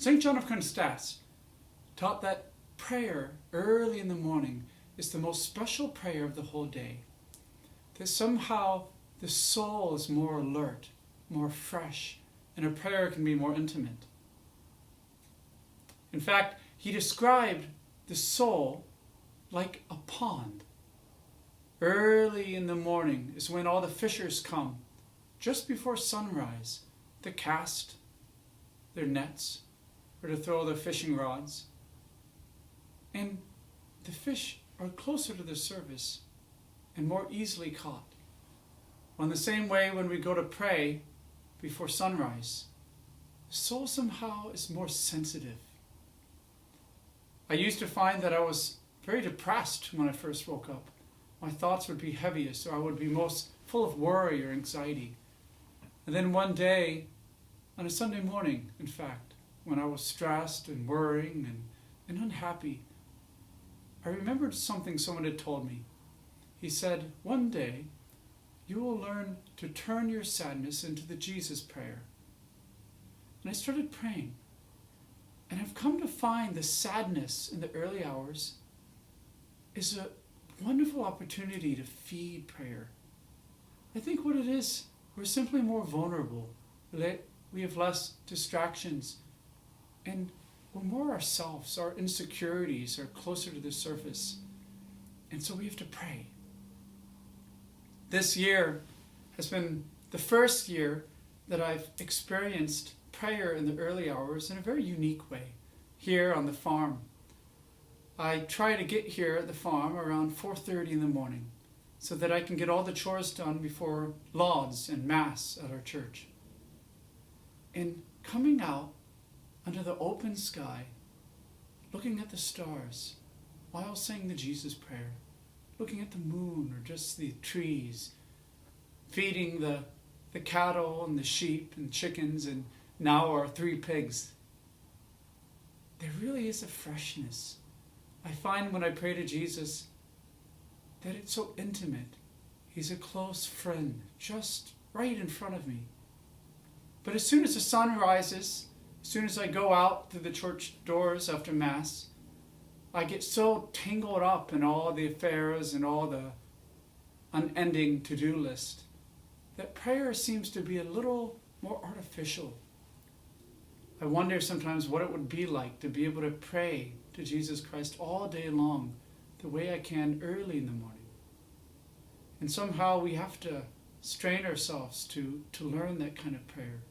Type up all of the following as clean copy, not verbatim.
St. John of Kronstadt taught that prayer early in the morning is the most special prayer of the whole day. That somehow the soul is more alert, more fresh, and a prayer can be more intimate. In fact, he described the soul like a pond. Early in the morning is when all the fishers come, just before sunrise, to cast their nets or to throw their fishing rods. And the fish are closer to the surface and more easily caught. On the same way, when we go to pray before sunrise, the soul somehow is more sensitive. I used to find that I was very depressed when I first woke up. My thoughts would be heaviest, or I would be most full of worry or anxiety. And then one day, on a Sunday morning, in fact, when I was stressed and worrying and unhappy, I remembered something someone had told me. He said, one day, you will learn to turn your sadness into the Jesus prayer. And I started praying. And I've come to find the sadness in the early hours is a wonderful opportunity to feed prayer. I think what it is, we're simply more vulnerable. We have less distractions. And we're more ourselves. Our insecurities are closer to the surface. And so we have to pray. This year has been the first year that I've experienced prayer in the early hours in a very unique way, here on the farm. I try to get here at the farm around 4:30 in the morning so that I can get all the chores done before lauds and mass at our church. And coming out under the open sky, looking at the stars while saying the Jesus prayer, looking at the moon or just the trees, feeding the cattle and the sheep and chickens and now our 3 pigs. There really is a freshness. I find when I pray to Jesus that it's so intimate. He's a close friend, just right in front of me. But as soon as the sun rises, as soon as I go out through the church doors after Mass, I get so tangled up in all the affairs and all the unending to-do list that prayer seems to be a little more artificial. I wonder sometimes what it would be like to be able to pray to Jesus Christ all day long the way I can early in the morning. And somehow we have to strain ourselves to learn that kind of prayer.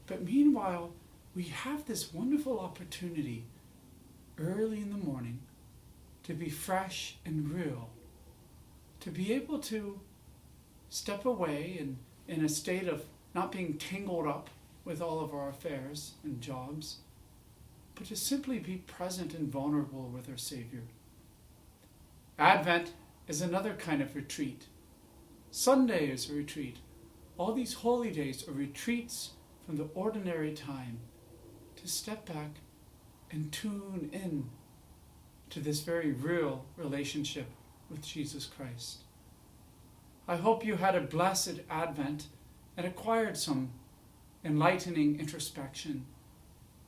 But meanwhile, we have this wonderful opportunity early in the morning to be fresh and real, to be able to step away and in a state of not being tangled up with all of our affairs and jobs, but to simply be present and vulnerable with our Savior. Advent is another kind of retreat. Sunday is a retreat. All these holy days are retreats from the ordinary time to step back and tune in to this very real relationship with Jesus Christ. I hope you had a blessed Advent and acquired some enlightening introspection,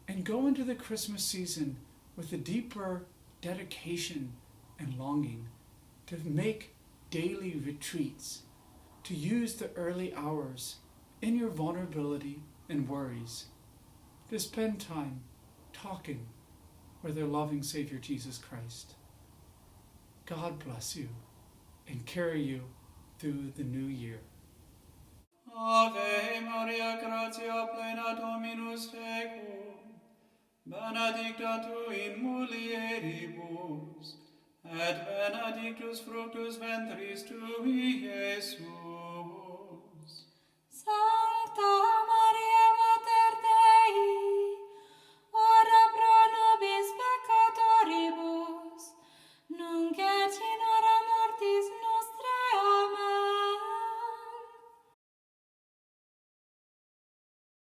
and go into the Christmas season with a deeper dedication and longing to make daily retreats, to use the early hours in your vulnerability and worries, to spend time talking with our loving Savior Jesus Christ. God bless you and carry you through the new year. Ave Maria, gratia plena Dominus tecum, benedicta tu in mulieribus, et benedictus fructus ventris tui, Iesus. Sancta